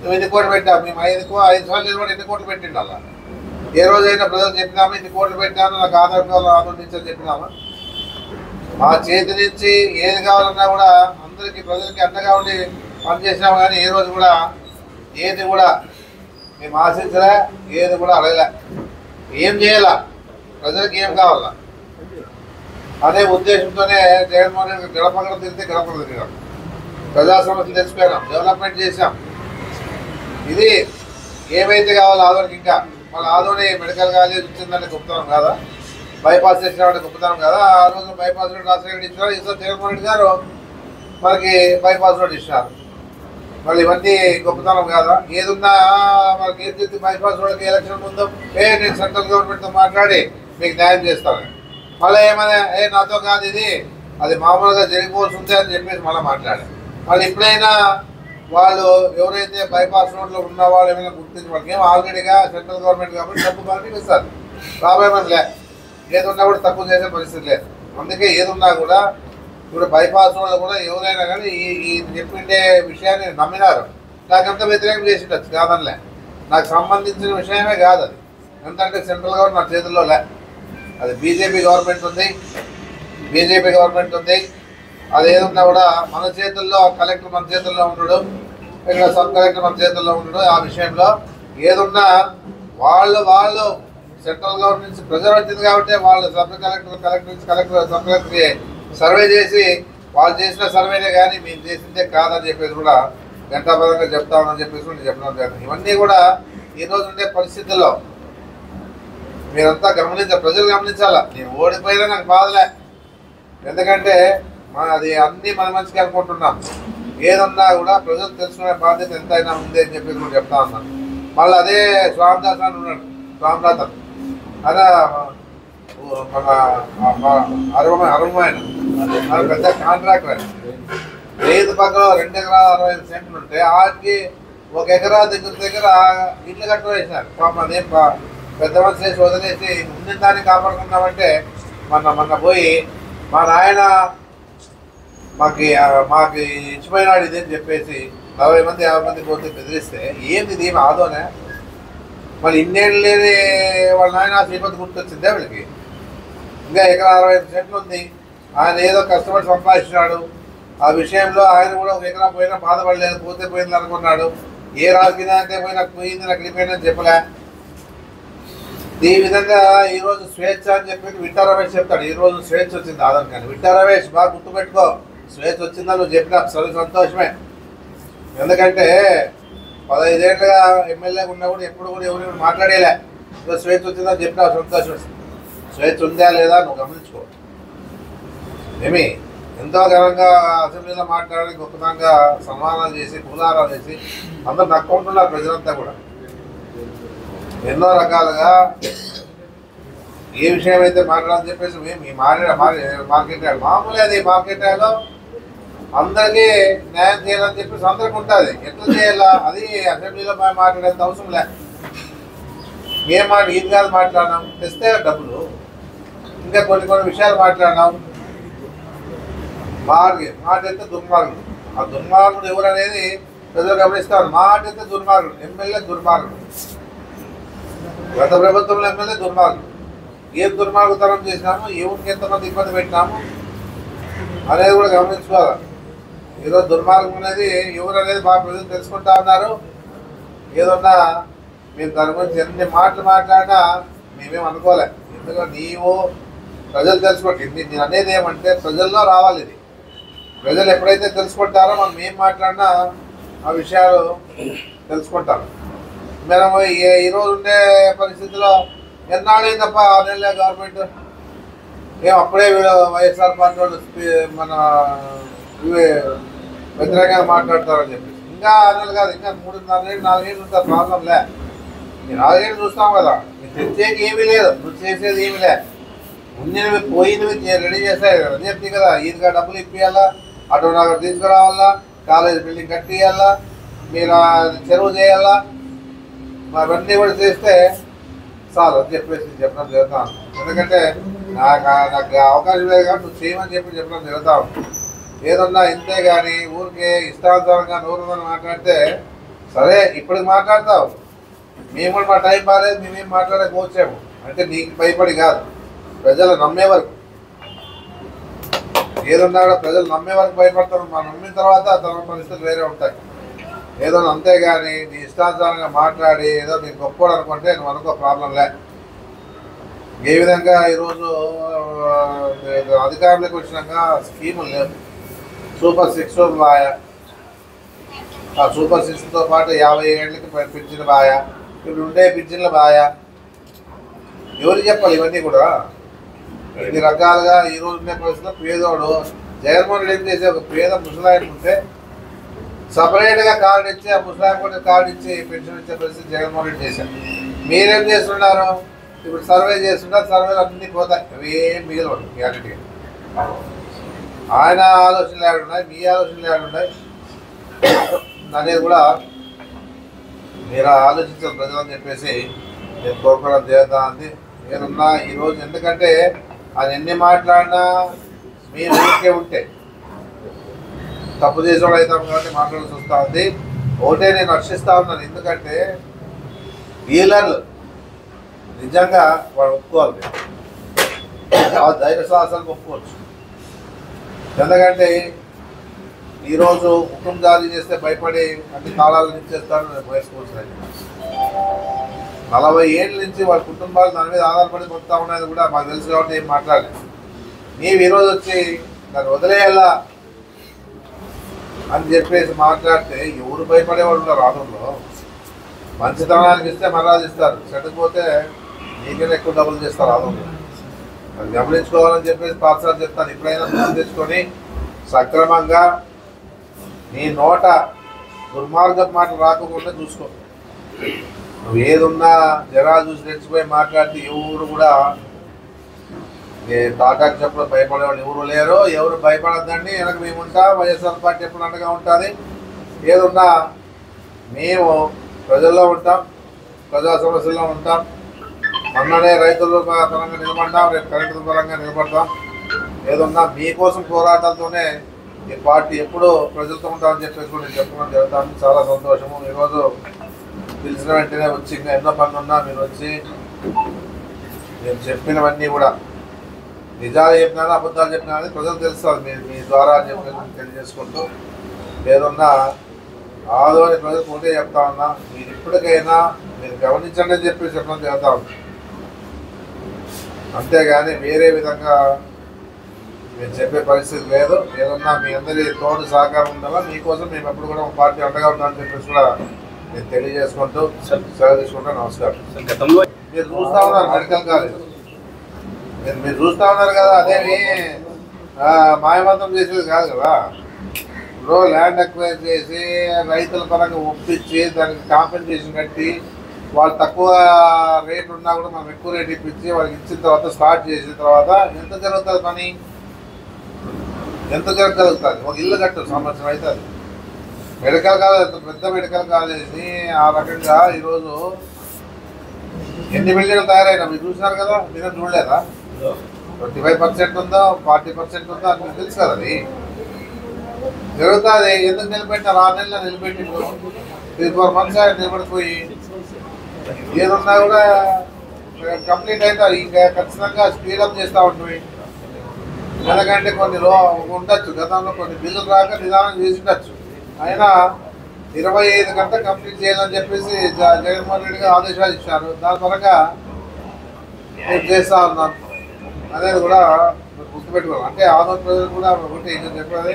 నువ్వు ఎన్ని కోట్లు పెట్టావు? మేము 5 సార్లు నిలబడి ఎన్ని కోట్లు పెట్టిండు అలా? ఏ రోజైనా ప్రజలు చెప్పినామా ఇన్ని కోట్లు పెట్టాను నాకు ఆదరించని చెప్పినామా? మా చేతి నుంచి ఏది కావాలన్నా కూడా అందరికీ ప్రజలకి అండగా ఉండి పనిచేసినాము. కానీ ఏ రోజు కూడా ఏది కూడా మేము ఆశించలే, ఏది కూడా అడగలే. ఏం చేయాలా, ప్రజలకు ఏం కావాలా అనే ఉద్దేశంతోనే జగన్మోహన్ రెడ్డి గడపగడ తిరిగితే గడపగడ తిరిగాం. ప్రజా సమస్యలు తెచ్చిపోయినాం, డెవలప్మెంట్ చేశాం. ఇది ఏమైతే కావాలో ఆదోనికి ఇంకా మళ్ళీ ఆదోని మెడికల్ కాలేజ్ ఇచ్చిందని గొప్పతనం కాదా? బైపాస్ చేసిన వాడికి గొప్పతనం కదా? ఆ రోజు బైపాస్ రోడ్ రాజశేఖర్ ఇచ్చినారు, ఈసారి జగన్మోహన్ రెడ్డి గారు మనకి బైపాస్ రోడ్ ఇచ్చినారు. మళ్ళీ ఇవన్నీ గొప్పతనం కాదా? ఏదున్నా మనకి ఏం చేసి బైపాస్ రోడ్కి ఎలక్షన్ ముందు నేను సెంట్రల్ గవర్నమెంట్తో మాట్లాడి మీకు న్యాయం చేస్తాను, మళ్ళీ ఏమైనా నాతో కాదు ఇది, అది మామూలుగా జరిగిపోవాల్సి ఉంది అని చెప్పేసి మళ్ళీ మాట్లాడారు. మళ్ళీ ఎప్పుడైనా వాళ్ళు ఎవరైతే బైపాస్ రోడ్లో ఉన్న వాళ్ళు ఏమైనా గుర్తించి వాళ్ళకి ఏమో ఆల్రెడీగా సెంట్రల్ గవర్నమెంట్ కాబట్టి తప్పు కాబట్టి ఇస్తారు. రాబోయే మంది ఏదున్నా కూడా తక్కువ చేసే పరిస్థితి లేదు. అందుకే ఏదున్నా కూడా ఇప్పుడు బైపాస్ రోడ్లు కూడా ఎవరైనా కానీ ఈ చెప్పిండే విషయాన్ని నమ్మినారు. నాకంత వ్యతిరేకం చేసిండొచ్చు కాదనిలే, నాకు సంబంధించిన విషయమే కాదు అది. ఎందుకంటే సెంట్రల్ గవర్నమెంట్ నా చేతుల్లో లే, అది బీజేపీ గవర్నమెంట్ ఉంది. అది ఏదున్నా కూడా మన చేతుల్లో, కలెక్టర్ మన చేతుల్లో ఉండడు, ఇక్కడ సబ్ కలెక్టర్ మన చేతుల్లో ఉండడు. ఆ విషయంలో ఏదున్నా వాళ్ళు సెంట్రల్ గవర్నమెంట్ నుంచి ప్రెజర్ వచ్చింది కాబట్టి వాళ్ళు సబ్ కలెక్టర్ నుంచి సబ్ కలెక్టర్కి సర్వే చేసి వాళ్ళు చేసిన సర్వేనే కానీ మేము చేసిందే కాదని చెప్పేసి కూడా గంటాపరంగా చెప్తామని చెప్పేసి కూడా చెప్పడం జరిగింది. ఇవన్నీ కూడా ఈరోజు ఉండే పరిస్థితుల్లో మీరంతా గమనించాలి, ప్రజలు గమనించాలా. నేను ఓడిపోయినా నాకు బాధలే, ఎందుకంటే అది అన్నీ మన మంచిగా అనుకుంటున్నాం. ఏదన్నా కూడా ప్రజలు తెలుసుకునే బాధ్యత ఎంతైనా ఉంది అని చెప్పేసి కూడా చెప్తా ఉన్నాను. మళ్ళీ అదే స్వామిదాస్ అని ఉన్నాడు, స్వామినాథన్ అదే మన అరుమైన పెద్ద కాంట్రాక్టర్. 5 పక్కన 2 ఎకరాల 65 సెంట్లు ఉంటే ఆడికి 1 ఎకరా దగ్గర ఇల్లు కట్ట వేసినారు. పాప అదేం పెద్ద మనిషి చేసి వదిలేసి ముందు దాన్ని కాపాడుకున్నామంటే మొన్న పోయి మా నాయన మాకు ఇచ్చిపోయినాడు ఇది అని చెప్పేసి 40 మంది 50 మంది పోతే బెదిరిస్తే ఏంది దీని ఆదోనే? మళ్ళీ ఇన్నేళ్ళు లేని వాళ్ళ నాయన శ్రీపతి గుర్తొచ్చిందే వీళ్ళకి. ఇంకా ఎకరా 65 సెంట్లు ఉంది, ఆయన ఏదో కష్టపడి సంపాదించినాడు. ఆ విషయంలో ఆయన కూడా 1 ఎకరా పోయినా బాధపడలేదు, పోతే పోయింది అనుకున్నాడు. ఏ రాజకీయ అంటే పోయింది నాకు వెళ్ళిపోయిందని చెప్పలే. ఈ విధంగా ఈరోజు స్వేచ్ఛ అని చెప్పి విట్టా రమేష్ చెప్తాడు. ఈరోజు స్వేచ్ఛ వచ్చింది ఆదం కానీ విట్టా రమేష్ బాగా గుర్తుపెట్టుకో, స్వేచ్ఛ వచ్చిందని నువ్వు చెప్పినా సరే సంతోషమే. ఎందుకంటే 15 ఏళ్ళుగా ఎమ్మెల్యేగా ఉన్నా కూడా ఎప్పుడు కూడా ఎవరు మాట్లాడేలే. స్వేచ్ఛ వచ్చిందని చెప్పినా సంతోషం. స్వేచ్ఛ ఉందా లేదా నువ్వు గమనించుకో. ఏమి ఎంతో ఘనంగా అసెంబ్లీలో మాట్లాడి గొప్పతంగా సన్మానాలు చేసి పూలారాలు చేసి అందరూ నక్కుంటున్నారు ప్రజలంతా కూడా. ఎన్నో రకాలుగా ఏ విషయం అయితే మాట్లాడాలని చెప్పేసి మేము ఈ మార్కెట్ యార్డ్ మామూలు, అది మార్కెట్ యార్డ్లో అందరికీ న్యాయం చేయాలని చెప్పేసి అందరికి ఉంటుంది. ఎట్లా చేయాలా అది అసెంబ్లీలో మాట్లాడేంత అవసరం లే. ఏం ఇది కాదు మాట్లాడినాం, తెస్తే డబ్బులు. ఇంకా కొన్ని విషయాలు మాట్లాడినాం. మాట అయితే దుర్మార్గుడు. ఆ దుర్మార్గుడు ఎవరు అనేది ప్రజలు గమనిస్తారు. మాట అయితే దుర్మార్గుడు, ఎమ్మెల్యే దుర్మార్గుడు, గత ప్రభుత్వంలో ఎమ్మెల్యే దుర్మార్గుడు. ఏం దుర్మార్గుతనం చేసినాము, ఎవరికి ఎంతమంది ఇబ్బంది పెట్టినాము అనేది కూడా గమనించుకోవాలి. ఈరోజు దుర్మార్గం అనేది ఎవరు అనేది బాగా ప్రజలు తెలుసుకుంటా ఉన్నారు. ఏదన్నా మేము దాని గురించి ఎన్ని మాటలు మాట్లాడినా మేమేం అనుకోలే. ఎందుకంటే నీవు ప్రజలు తెలుసుకోండి. నేను అనేది ఏమంటే ప్రజల్లో రావాలి. ఇది ప్రజలు ఎప్పుడైతే తెలుసుకుంటారో మనం ఏం మాట్లాడినా ఆ విషయాలు తెలుసుకుంటారు. మేము ఈరోజు ఉండే పరిస్థితిలో ఎన్నాళ్ళే తప్ప 6 నెలలే గవర్నమెంట్ ఏం అప్పుడే వైఎస్ఆర్ పార్టీ వాళ్ళు మన వ్యతిరేకంగా మాట్లాడతారని చెప్పి ఇంకా 6 నెలలు కాదు, ఇంకా 3.5 ఏళ్ళు 4 ఏళ్ళు ఉంటారు. ప్రాబ్లం లే, ఈ 4 ఏళ్ళు చూస్తాం కదా. నీకు తెచ్చేకి ఏమీ లేదు, నువ్వు చేసేది ఏమీ లే. ముందువి పోయినవి రెడీ చేస్తాయి కదా, చెప్తే కదా. ఈదిగా డబ్బులు ఇప్పియాలా, అటు నాకు తీసుకురావాలా, కాలేజ్ బిల్డింగ్ కట్టియాలా, మీరు చెరువు చేయాలా, అవన్నీ కూడా చేస్తే చాలు అని చెప్పేసి చెప్పడం జరుగుతాను. ఎందుకంటే నాకు అవకాశం లేదు కాబట్టి నువ్వు చేయమని చెప్పడం జరుగుతాను. ఏదన్నా ఇంతే కానీ ఊరికే ఇష్టానుసారంగా నూరు మాట్లాడితే సరే ఇప్పటికి మాట్లాడతావు. మేము కూడా మా టైం బాగాలేదు, మేమేం మాట్లాడకపోవచ్చాము అంటే నీకు భయపడి కాదు, ప్రజలు నమ్మే వరకు. ఏదన్నా కూడా ప్రజలు నమ్మే వరకు భయపడతారు. మనం నమ్మిన తర్వాత తన పరిస్థితులు వేరే ఉంటాయి. ఏదో అంతేగాని నీ ఇష్టానుసారంగా మాట్లాడి ఏదో నీకు గొప్పవాడు అనుకుంటే నువ్వు అనుకో, ప్రాబ్లం లే. ఏ విధంగా ఈరోజు అధికారంలోకి వచ్చినాక స్కీములు లేవు. సూపర్ 6 బాయా, ఆ సూపర్ 6తో పాటు 50 ఏళ్ళకి పింఛన్లు బాయా, ఇప్పుడు ఉండే పింఛన్లు బాయా. ఎవరికి చెప్పాలి ఇవన్నీ కూడా? ఇన్ని రకాలుగా ఈరోజు ఉండే పరిస్థితుల్లో పేదోడు జగన్మోహన్ రెడ్డి ఏం చేసే ఒక పేద ముసలాయన ఉంటే సపరేట్గా కార్డు ఇచ్చి ఆ ముసలాయన కూడా కార్డు ఇచ్చి పెన్షన్ ఇచ్చే పరిస్థితి జగన్మోహన్ రెడ్డి చేశారు. మీరేం చేస్తున్నారు? ఇప్పుడు సర్వే చేస్తున్నారు, సర్వేలు అన్నీ పోతాయి, అవి ఏం మిగిలవడు గ్యారెంటీ. ఆయన ఆలోచనలు ఏడున్నాయి, మీ ఆలోచనలు ఏడున్నాయి అనేది కూడా మీరు ఆలోచించాలి ప్రజలని చెప్పేసి నేను కోరుకోవడం జరుగుతా ఉంది. నేనున్నా ఈరోజు ఎందుకంటే అది ఎన్ని మాట్లాడినా మీ ఊరికే ఉంటే తప్పు చేసేవాడు అవుతాం కాబట్టి మాట్లాడాల్సి వస్తూ ఉంది. ఒకటే నేను రక్షిస్తూ ఉన్నాను, ఎందుకంటే డీలర్లు నిజంగా వాడు ఒప్పుకోవాలి, ఆ ధైర్య సాహసాలకు ఒప్పుకోవచ్చు. ఎందుకంటే ఈరోజు హుకుం జారీ చేస్తే భయపడి అన్ని తాళాలు ఇచ్చేస్తాను వేసుకోవచ్చు. 40 ఏళ్ళ నుంచి వాళ్ళ కుటుంబాలు దాని మీద ఆధారపడి పొందుతూ ఉన్నది కూడా మాకు తెలుసు కాబట్టి ఏం మాట్లాడలేదు. నీవు ఈరోజు వచ్చి దాన్ని వదిలేయాలా అని చెప్పేసి మాట్లాడితే ఎవరు భయపడేవాళ్ళు ఉన్నారు ఆదంలో. మంచితనానికి ఇస్తే మర్యాద ఇస్తారు, చెడ్డపోతే నీకైనా ఎక్కువ డబ్బులు చేస్తారు ఆదంలో. అది గమనించుకోవాలని చెప్పేసి పాఠశాల చెప్తాను. ఎప్పుడైనా ముందు తెచ్చుకొని సక్రమంగా నీ నోట దుర్మార్గపు మాటలు రాకుండా చూసుకో. నువ్వు ఏదున్నా జనాలు చూసి తెచ్చిపోయి మాట్లాడితే ఎవరు కూడా తాటాకు చెప్పడం భయపడేవాళ్ళు ఎవరు లేరు. ఎవరు భయపడద్దండి, వెనక మేము ఉంటాం. వైఎస్ఆర్ పార్టీ ఎప్పుడు అండగా ఉంటుంది. ఏదున్నా మేము ప్రజల్లో ఉంటాం, ప్రజా సమస్యల్లో ఉంటాం. మొన్ననే రైతుల పరంగా నిలబడ్డాం, రేపు కరెంటు పరంగా నిలబడతాం. ఏదున్నా మీకోసం పోరాటాలతోనే ఈ పార్టీ ఎప్పుడూ ప్రజలతో ఉంటామని చెప్పేసి కూడా నేను చెప్పడం జరుగుతాను. చాలా సంతోషము. ఈరోజు పిలిచిన వెంటనే వచ్చి ఇంకా ఎన్నో పనులు ఉన్నా మీరు వచ్చి నేను చెప్పినవన్నీ కూడా నిజాలు చెప్పినా అబద్ధాలు చెప్పినా అని ప్రజలు తెలుస్తారు. మీరు మీ ద్వారా చెప్పి తెలియజేసుకుంటూ ఏదన్నా ఆదోని ప్రజలకు ఒకటే చెప్తా ఉన్నా, మీరు ఇప్పటికైనా మీరు గమనించండి అని చెప్పి చెప్పడం జరుగుతూ ఉంది. అంతేగాని వేరే విధంగా మీరు చెప్పే పరిస్థితి లేదు. ఏదన్నా మీ అందరి తోడు సహకారం ఉండాలా, మీకోసం మేము ఎప్పుడు కూడా మా పార్టీ అండగా ఉండాలని చెప్పేసి కూడా నేను తెలియజేసుకుంటూ సెలవు తీసుకుంటూ నమస్కారం. మీరు చూస్తూ ఉన్నారు మెడికల్ కాలేజ్, మీరు చూస్తూ ఉన్నారు కదా, అదేమి మాయమంతం చేసేది కాదు కదా. ఇప్పుడు ల్యాండ్ అక్వైర్ చేసి రైతుల పరంగా ఒప్పించి దానికి కాంపెన్సేషన్ కట్టి వాళ్ళు తక్కువ రేట్ ఉన్నా కూడా మనం ఎక్కువ రేట్ ఇప్పించి వాళ్ళకి ఇచ్చిన తర్వాత స్టార్ట్ చేసిన తర్వాత ఎంత జరుగుతుంది పని? ఎంత జరగలుగుతుంది? ఒక ఇల్లు కట్టు సంవత్సరం అవుతుంది. మెడికల్ కాలేజ్ పెద్ద మెడికల్ కాలేజ్ని ఆ రకంగా ఈరోజు ఎన్ని బిల్డింగ్లు తయారైనా మీరు చూసినారు కదా, మీరు చూడలేదా? 25% ఉందో 40% ఉందో అని మీకు తెలుసు కదా. అది జరుగుతుంది. ఎందుకు నిలబెట్టినారు? 6 నెలలు నిలబెట్టి 3-4 months నిలబడిపోయి ఏదున్నా కూడా కంప్లీట్ అవుతారు. ఇంకా ఖచ్చితంగా స్పీడప్ చేస్తూ ఉంటుంది. ఎందుకంటే కొన్ని ఉండొచ్చు, గతంలో కొన్ని బిల్లులు రాక నిదానం చేసి ఉండొచ్చు. అయినా 25 గంటలు కంప్లీట్ చేయాలని చెప్పేసి జగన్మోహన్ రెడ్డి గారు ఆదేశాలు ఇచ్చారు. దాని పరంగా నేను చేస్తూ ఉన్నాను. అనేది కూడా గుర్తుపెట్టుకోవాలి. అంటే ఆంధ్ర ప్రజలు కూడా ఒకటి నేను చెప్పేది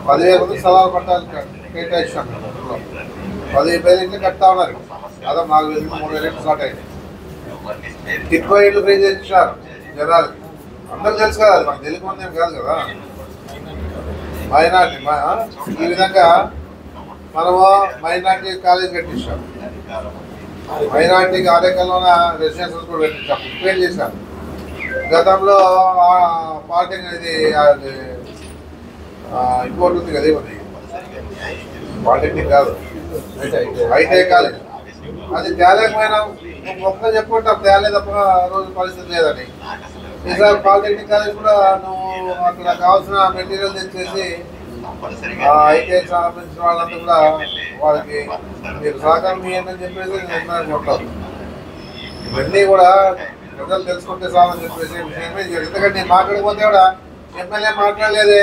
10,000 మంది స్థలాలు పట్టాలి కేటాయించాం. 15,000 ఇంట్లో కడతా ఉన్నారు. అదో 4,000 3,000 స్టార్ట్ అయింది. టిట్కో ఇల్లు ఫ్రీ చేయించారు జనాలు. అందరూ తెలుసు కదా, అది మనకు తెలుగు మంది కాదు కదా. మైనార్టీ ఈ విధంగా మనము మైనార్టీ కాలేజ్ కట్టించాం. మైనార్టీ కార్యక్రమంలో రెసిడెన్షియల్ కూడా పెట్టించాం. క్రియేట్ చేశాం. గతంలో పాలిటెక్నిక్ ఇది ఇంకోటి ఉంది కదా, ఇది పాలిటెక్నిక్ కాదు, ఐటీఐ కాలేజ్. అది తేలేకపోయినా ఒక్క చెప్పుకుంటాం, తేలే తప్ప రోజు పరిస్థితి లేదని. ఈసారి పాలిటెక్నిక్ కాలేజ్ కూడా నువ్వు అక్కడ కావాల్సిన మెటీరియల్ తెచ్చేసి ఐటీఐ సంబంధించిన వాళ్ళంతా కూడా వాళ్ళకి మీరు సహకారం ఇవ్వండి చెప్పేసి నిర్ణయం కొట్టారు. ఇవన్నీ కూడా ప్రజలు తెలుసుకుంటే చాలని చెప్పేసి విషయమే. ఎందుకంటే నేను మాట్లాడిపోతే కూడా ఎమ్మెల్యే మాట్లాడలేదే,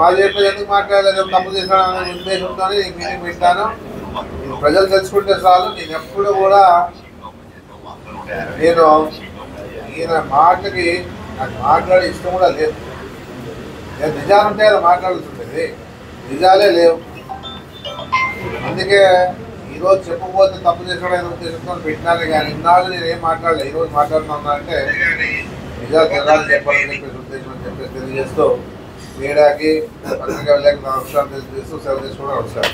మాజీ ఎమ్మెల్యే ఎందుకు మాట్లాడలేదు, తప్పు చేశాను ఉద్దేశంతో మీటింగ్ పెట్టాను. ప్రజలు తెలుసుకుంటే చాలు. నేను ఎప్పుడు కూడా నేను ఈయన మాటకి నాకు మాట్లాడే ఇష్టం కూడా లేదు. నేను నిజాలు ఉంటే అది మాట్లాడాల్సి ఉంటుంది, నిజాలే లేవు. అందుకే ఈరోజు చెప్పకపోతే తప్పు చేసాడు ఉద్దేశంతో పెట్టినానే కానీ ఇన్నాళ్ళు నేను ఏం మాట్లాడలేదు. ఈరోజు మాట్లాడుతున్నా అంటే నిజాలు తెలాలని చెప్పాలని చెప్పేసి ఉద్దేశం అని చెప్పేసి తెలియజేస్తూ మీడియాకి పత్రికా విలేకరులకు నమస్కారం తెలియజేస్తూ సెలవు తీసుకోవడం అవసరం.